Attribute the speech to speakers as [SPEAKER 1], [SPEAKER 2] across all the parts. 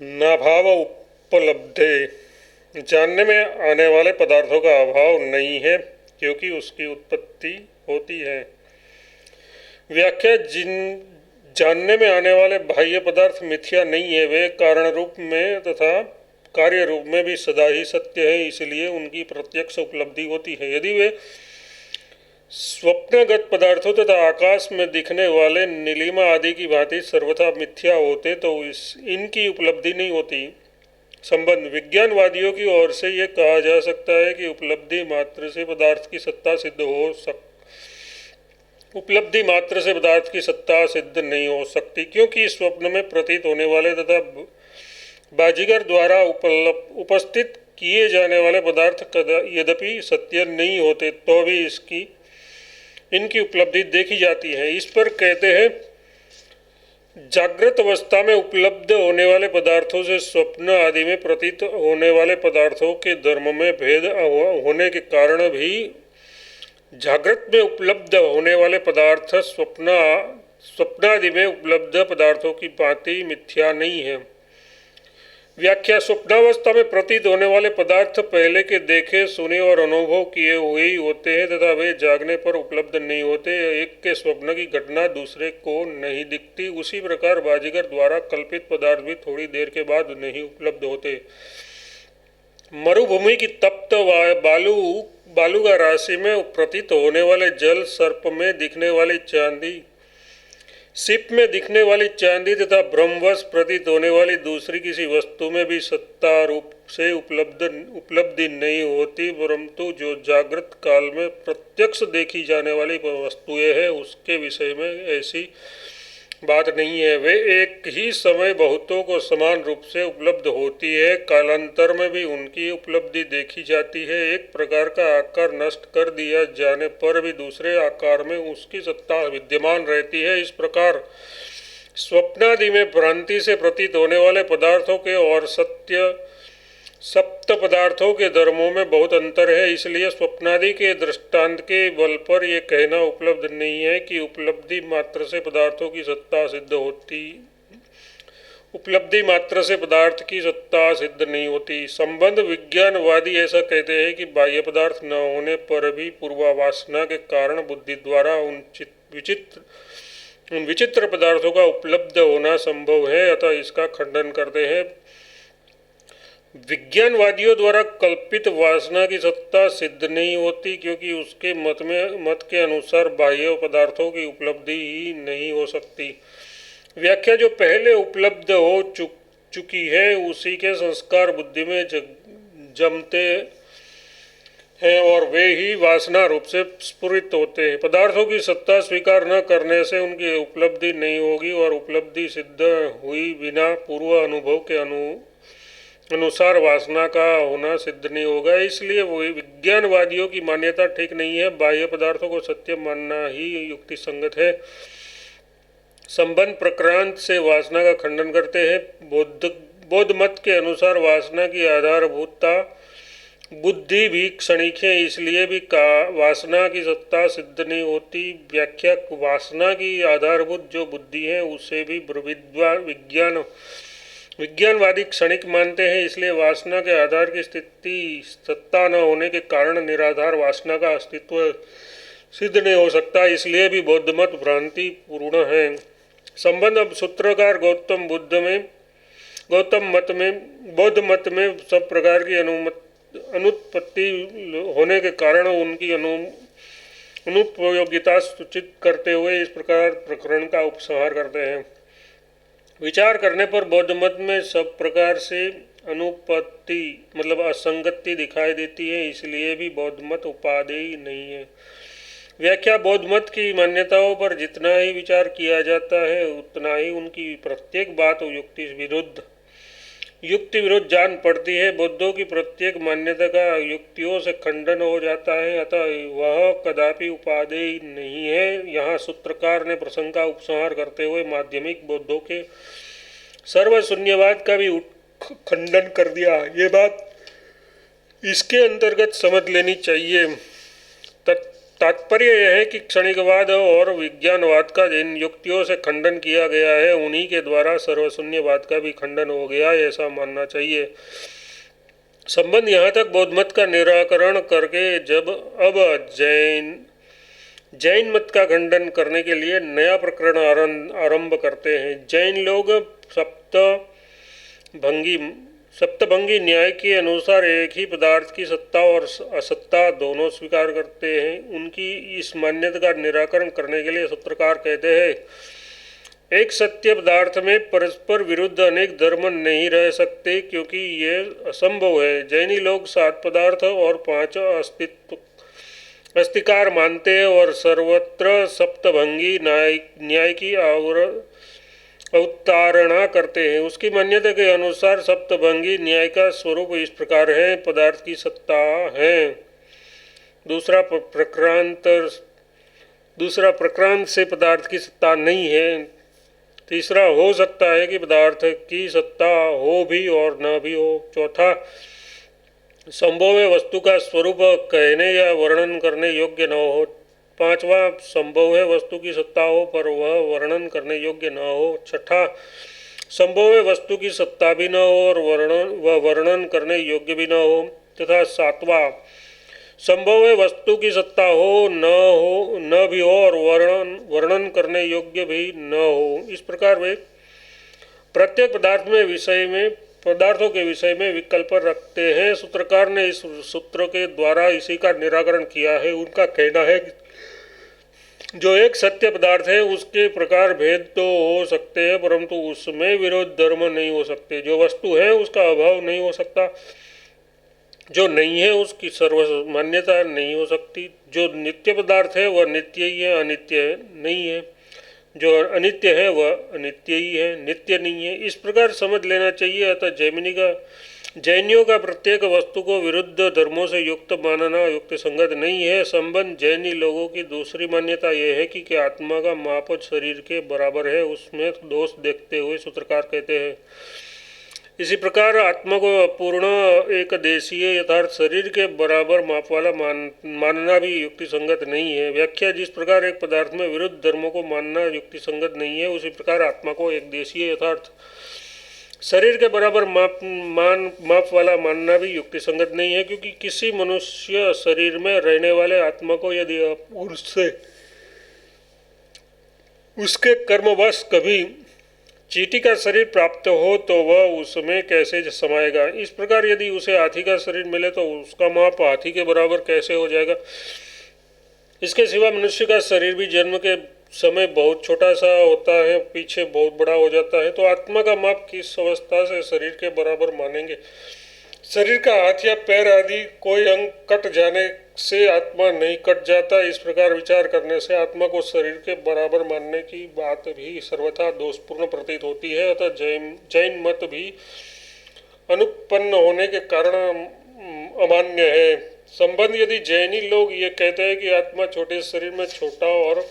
[SPEAKER 1] नाभाव उपलब्धे, जानने में आने वाले पदार्थों का अभाव नहीं है क्योंकि उसकी उत्पत्ति होती है। व्याख्या, जिन जानने में आने वाले बाह्य पदार्थ मिथ्या नहीं है, वे कारण रूप में तथा कार्य रूप में भी सदा ही सत्य है, इसलिए उनकी प्रत्यक्ष उपलब्धि होती है। यदि वे स्वप्नगत पदार्थों तथा आकाश में दिखने वाले नीलिमा आदि की भांति सर्वथा मिथ्या होते तो इनकी उपलब्धि नहीं होती। संबंध, विज्ञानवादियों की ओर से यह कहा जा सकता है कि उपलब्धि मात्र से पदार्थ की सत्ता सिद्ध नहीं हो सकती, क्योंकि स्वप्न में प्रतीत होने वाले तथा बाजीगर द्वारा उपस्थित किए जाने वाले पदार्थ यद्यपि सत्य नहीं होते तो भी इनकी उपलब्धि देखी जाती है। इस पर कहते हैं, जागृत अवस्था में उपलब्ध होने वाले पदार्थों से स्वप्न आदि में प्रतीत होने वाले पदार्थों के धर्म में भेद होने के कारण भी जागृत में उपलब्ध होने वाले पदार्थ स्वप्नादि में उपलब्ध पदार्थों की भांति मिथ्या नहीं है। व्याख्या, स्वप्नावस्था में प्रतीत होने वाले पदार्थ पहले के देखे सुने और अनुभव किए हुए ही होते हैं तथा वे जागने पर उपलब्ध नहीं होते। एक के स्वप्न की घटना दूसरे को नहीं दिखती, उसी प्रकार बाजीगर द्वारा कल्पित पदार्थ भी थोड़ी देर के बाद नहीं उपलब्ध होते। मरुभूमि की तप्त बालूगा राशि में प्रतीत होने वाले जल, सर्प में दिखने वाली चांदी, शिप में दिखने वाली चांदी तथा ब्रह्मवश प्रतीत होने वाली दूसरी किसी वस्तु में भी सत्ता रूप से उपलब्धि नहीं होती, परंतु जो जागृत काल में प्रत्यक्ष देखी जाने वाली वस्तुएं हैं उसके विषय में ऐसी बात नहीं है। वे एक ही समय बहुतों को समान रूप से उपलब्ध होती है, कालांतर में भी उनकी उपलब्धि देखी जाती है। एक प्रकार का आकार नष्ट कर दिया जाने पर भी दूसरे आकार में उसकी सत्ता विद्यमान रहती है। इस प्रकार स्वप्नादि में भ्रांति से प्रतीत होने वाले पदार्थों के और सप्त पदार्थों के धर्मों में बहुत अंतर है, इसलिए स्वप्नादि के दृष्टांत के बल पर यह कहना उपलब्ध नहीं है कि उपलब्धि मात्र से पदार्थ की सत्ता सिद्ध नहीं होती। संबंध, विज्ञानवादी ऐसा कहते हैं कि बाह्य पदार्थ न होने पर भी पूर्वावासना के कारण बुद्धि द्वारा उन विचित्र पदार्थों का उपलब्ध होना संभव है, अतः इसका खंडन करते हैं। विज्ञानवादियों द्वारा कल्पित वासना की सत्ता सिद्ध नहीं होती, क्योंकि उसके मत के अनुसार बाह्य पदार्थों की उपलब्धि ही नहीं हो सकती। व्याख्या, जो पहले उपलब्ध हो चुकी है उसी के संस्कार बुद्धि में जमते हैं और वे ही वासना रूप से स्फुरित होते हैं। पदार्थों की सत्ता स्वीकार न करने से उनकी उपलब्धि नहीं होगी और उपलब्धि सिद्ध हुई बिना पूर्व अनुभव के अनुसार वासना का होना सिद्ध नहीं होगा। इसलिए वही विज्ञानवादियों की मान्यता ठीक नहीं है। बाह्य पदार्थों को सत्य मानना ही युक्ति संगत है। संबंध प्रक्रांत से वासना का खंडन करते हैं। बौद्ध मत के अनुसार वासना की आधारभूतता बुद्धि भी क्षणिक है, इसलिए भी वासना की सत्ता सिद्ध नहीं होती। व्याख्या, वासना की आधारभूत जो बुद्धि है उसे भी विज्ञानवादी क्षणिक मानते हैं, इसलिए वासना के आधार की सत्ता न होने के कारण निराधार वासना का अस्तित्व सिद्ध नहीं हो सकता, इसलिए भी बौद्ध मत भ्रांति पूर्ण है। संबंध, अब सूत्रकार बौद्ध मत में सब प्रकार की अनुत्पत्ति होने के कारण उनकी अनुपयोगिता सूचित करते हुए इस प्रकार प्रकरण का उपसंहार करते हैं। विचार करने पर बौद्ध मत में सब प्रकार से अनुपत्ति मतलब असंगति दिखाई देती है, इसलिए भी बौद्ध मत उपादेय नहीं है। व्याख्या, बौद्ध मत की मान्यताओं पर जितना ही विचार किया जाता है उतना ही उनकी प्रत्येक बात युक्ति विरुद्ध जान पड़ती है। बौद्धों की प्रत्येक मान्यता का युक्तियों से खंडन हो जाता है, अतः वह कदापि उपादेय नहीं है। यहाँ सूत्रकार ने प्रसंग का उपसंहार करते हुए माध्यमिक बौद्धों के सर्वशून्यवाद का भी खंडन कर दिया। ये बात इसके अंतर्गत समझ लेनी चाहिए। तात्पर्य यह है कि क्षणिकवाद और विज्ञानवाद का जिन युक्तियों से खंडन किया गया है उन्हीं के द्वारा सर्वशून्यवाद का भी खंडन हो गया, ऐसा मानना चाहिए। संबंध यहाँ तक बौद्ध मत का निराकरण करके जब अब जैन मत का खंडन करने के लिए नया प्रकरण आरंभ करते हैं। जैन लोग सप्तभंगी न्याय के अनुसार एक ही पदार्थ की सत्ता और असत्ता दोनों स्वीकार करते हैं। उनकी इस मान्यता का निराकरण करने के लिए सूत्रकार कहते हैं, एक सत्य पदार्थ में परस्पर विरुद्ध अनेक धर्म नहीं रह सकते क्योंकि ये असंभव है। जैनी लोग 7 पदार्थ और 5 अस्तिकार मानते हैं और सर्वत्र सप्तभंगी न्याय की अवतारणा करते हैं। उसकी मान्यता के अनुसार सप्तभंगी न्याय का स्वरूप इस प्रकार है, पदार्थ की सत्ता है, दूसरा प्रक्रांत से पदार्थ की सत्ता नहीं है, तीसरा हो सकता है कि पदार्थ की सत्ता हो भी और न भी हो, चौथा संभव है वस्तु का स्वरूप कहने या वर्णन करने योग्य न हो, पांचवा संभव है वस्तु की सत्ता हो पर वह वर्णन करने योग्य न हो, छठा संभव है वस्तु की सत्ता भी न हो और वह वर्णन करने योग्य भी न हो, तथा सातवां संभव है वस्तु की सत्ता हो न भी हो और वर्णन करने योग्य भी न हो। इस प्रकार वे प्रत्येक पदार्थों के विषय में विकल्प रखते हैं। सूत्रकार ने इस सूत्र के द्वारा इसी का निराकरण किया है। उनका कहना है कि जो एक सत्य पदार्थ है उसके प्रकार भेद तो हो सकते हैं परंतु उसमें विरोध धर्म नहीं हो सकते। जो वस्तु है उसका अभाव नहीं हो सकता, जो नहीं है उसकी सर्वमान्यता नहीं हो सकती, जो नित्य पदार्थ है वह नित्य ही है, अनित्य नहीं है, जो अनित्य है वह अनित्य ही है, नित्य नहीं है। इस प्रकार समझ लेना चाहिए। अतः जैनियों का प्रत्येक वस्तु को विरुद्ध धर्मों से युक्त मानना युक्त संगत नहीं है। संबंध जैनी लोगों की दूसरी मान्यता यह है कि आत्मा का माप शरीर के बराबर है, उसमें दोष देखते हुए सूत्रकार कहते हैं, इसी प्रकार आत्मा को अपूर्ण एक देशीय यथार्थ शरीर के बराबर माप वाला मानना भी युक्ति संगत नहीं है। व्याख्या, जिस प्रकार एक पदार्थ में विरुद्ध धर्मों को मानना युक्ति संगत नहीं है उसी प्रकार आत्मा को एक देशीय यथार्थ शरीर के बराबर माप वाला मानना भी युक्ति संगत नहीं है, क्योंकि किसी मनुष्य शरीर में रहने वाले आत्मा को यदि उससे उसके कर्मवश कभी चींटी का शरीर प्राप्त हो तो वह उसमें कैसे समाएगा। इस प्रकार यदि उसे हाथी का शरीर मिले तो उसका माप हाथी के बराबर कैसे हो जाएगा। इसके सिवा मनुष्य का शरीर भी जन्म के समय बहुत छोटा सा होता है, पीछे बहुत बड़ा हो जाता है, तो आत्मा का माप किस अवस्था से शरीर के बराबर मानेंगे। शरीर का हाथ या पैर आदि कोई अंग कट जाने से आत्मा नहीं कट जाता। इस प्रकार विचार करने से आत्मा को शरीर के बराबर मानने की बात भी सर्वथा दोषपूर्ण प्रतीत होती है। अतः जैन मत भी अनुपन्न होने के कारण अमान्य है। संबंध, यदि जैनी लोग ये कहते हैं कि आत्मा छोटे शरीर में छोटा और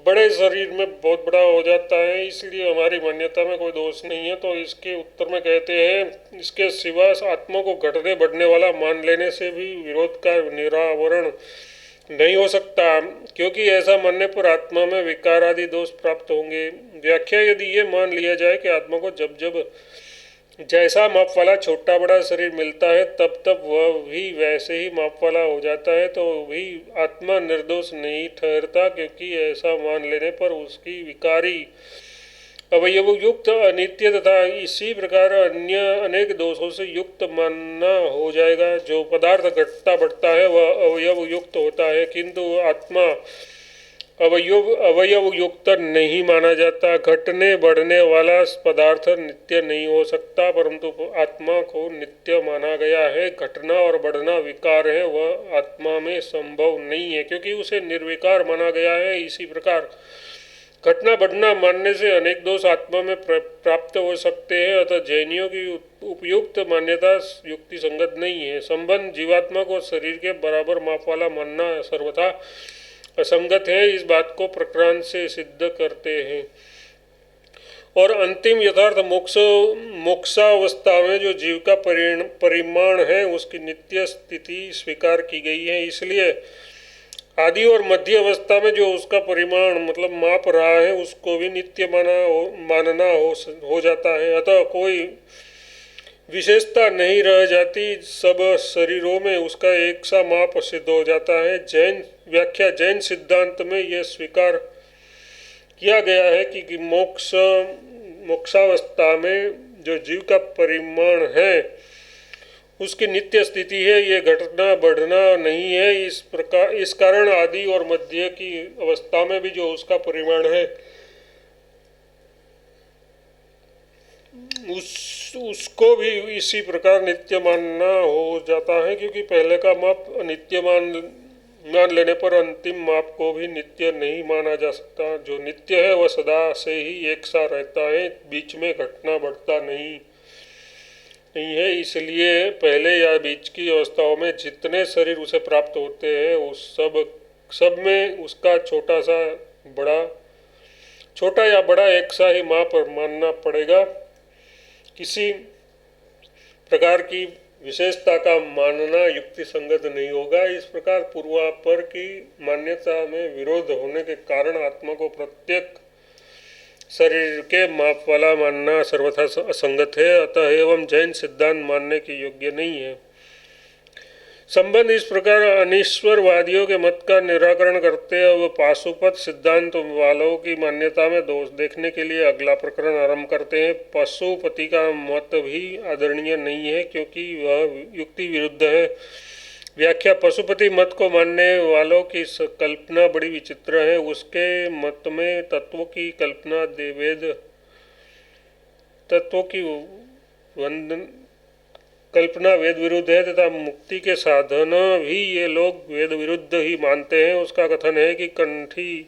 [SPEAKER 1] बड़े शरीर में बहुत बड़ा हो जाता है, इसलिए हमारी मान्यता में कोई दोष नहीं है, तो इसके उत्तर में कहते हैं, इसके सिवा आत्मा को घटने बढ़ने वाला मान लेने से भी विरोध का निरावरण नहीं हो सकता, क्योंकि ऐसा मानने पर आत्मा में विकार आदि दोष प्राप्त होंगे। व्याख्या, यदि ये मान लिया जाए कि आत्मा को जब जैसा माप वाला छोटा बड़ा शरीर मिलता है तब वह भी वैसे ही माप वाला हो जाता है, तो भी आत्मा निर्दोष नहीं ठहरता, क्योंकि ऐसा मान लेने पर उसकी विकारी अवयव युक्त अनित्य तथा इसी प्रकार अन्य अनेक दोषों से युक्त मानना हो जाएगा। जो पदार्थ घटता बढ़ता है वह अवयव युक्त होता है, किंतु आत्मा अवयव युक्त नहीं माना जाता। घटने बढ़ने वाला पदार्थ नित्य नहीं हो सकता, परंतु आत्मा को नित्य माना गया है। घटना और बढ़ना विकार है, वह आत्मा में संभव नहीं है, क्योंकि उसे निर्विकार माना गया है। इसी प्रकार घटना बढ़ना मानने से अनेक दोष आत्मा में प्राप्त हो सकते हैं। अतः जैनियों की उपयुक्त मान्यता युक्ति संगत नहीं है। संबंध, जीवात्मा को शरीर के बराबर माप वाला मानना सर्वथा असंगत है, इस बात को प्रकरण से सिद्ध करते हैं। और अंतिम यथार्थ मोक्षावस्था में जो जीव का परिमाण है उसकी नित्य स्थिति स्वीकार की गई है। इसलिए आदि और मध्य अवस्था में जो उसका परिमाण मतलब माप रहा है उसको भी नित्य मानना हो जाता है। अतः कोई विशेषता नहीं रह जाती, सब शरीरों में उसका एक सा माप सिद्ध हो जाता है। जैन सिद्धांत में यह स्वीकार किया गया है कि मोक्षावस्था में जो जीव का परिमाण है उसकी नित्य स्थिति है, ये घटना बढ़ना नहीं है। इस कारण आदि और मध्य की अवस्था में भी जो उसका परिमाण है उसको भी इसी प्रकार नित्य मानना हो जाता है, क्योंकि पहले का माप नित्य मान लेने पर अंतिम माप को भी नित्य नहीं माना जा सकता। जो नित्य है वह सदा से ही एक सा रहता है, बीच में घटना बढ़ता नहीं है। इसलिए पहले या बीच की अवस्थाओं में जितने शरीर उसे प्राप्त होते हैं उस सब में उसका छोटा या बड़ा एक सा ही माप मानना पड़ेगा। किसी प्रकार की विशेषता का मानना युक्ति संगत नहीं होगा। इस प्रकार पूर्वापर की मान्यता में विरोध होने के कारण आत्मा को प्रत्येक शरीर के माप वाला मानना सर्वथा असंगत है, अतः एवं जैन सिद्धांत मानने के योग्य नहीं है। संबंध इस प्रकार अनीश्वरवादियों के मत का निराकरण करते अब पाशुपत सिद्धांत वालों की मान्यता में दोष देखने के लिए अगला प्रकरण आरंभ करते हैं। पशुपति का मत भी आदरणीय नहीं है क्योंकि वह युक्ति विरुद्ध है। व्याख्या: पशुपति मत को मानने वालों की कल्पना बड़ी विचित्र है। उसके मत में तत्वों की कल्पना तत्वों की कल्पना वेद विरुद्ध है तथा मुक्ति के साधन भी ये लोग वेद विरुद्ध ही मानते हैं। उसका कथन है कि कंठी,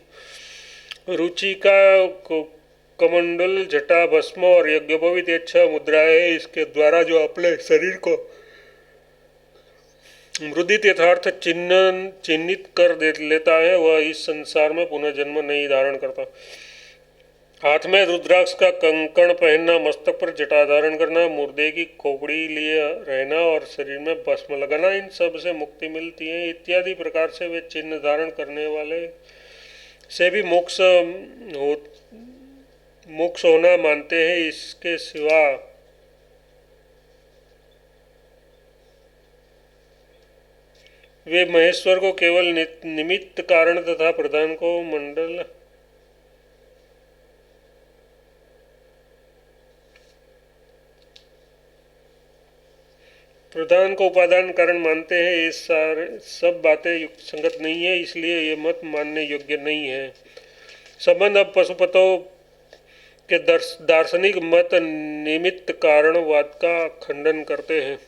[SPEAKER 1] रुचिका, कमंडल, जटा, भस्म और यज्ञोपवीत ये 6 मुद्राएं है। इसके द्वारा जो अपने शरीर को मृदित यथार्थ चिन्हित कर लेता है वह इस संसार में पुनः जन्म नहीं धारण करता। हाथ में रुद्राक्ष का कंकण पहनना, मस्तक पर जटा धारण करना, मुर्दे की खोपड़ी लिए रहना और शरीर में भस्म लगाना, इन सब से मुक्ति मिलती है इत्यादि प्रकार से वे चिन्ह धारण करने वाले से भी मोक्ष होना मानते हैं। इसके सिवा वे महेश्वर को केवल निमित्त कारण तथा प्रधान को उपादान कारण मानते हैं। ये सब बातें युक्त संगत नहीं है, इसलिए ये मत मानने योग्य नहीं है। संबंध अब पशुपतों के दार्शनिक मत निमित्त कारणवाद का खंडन करते हैं।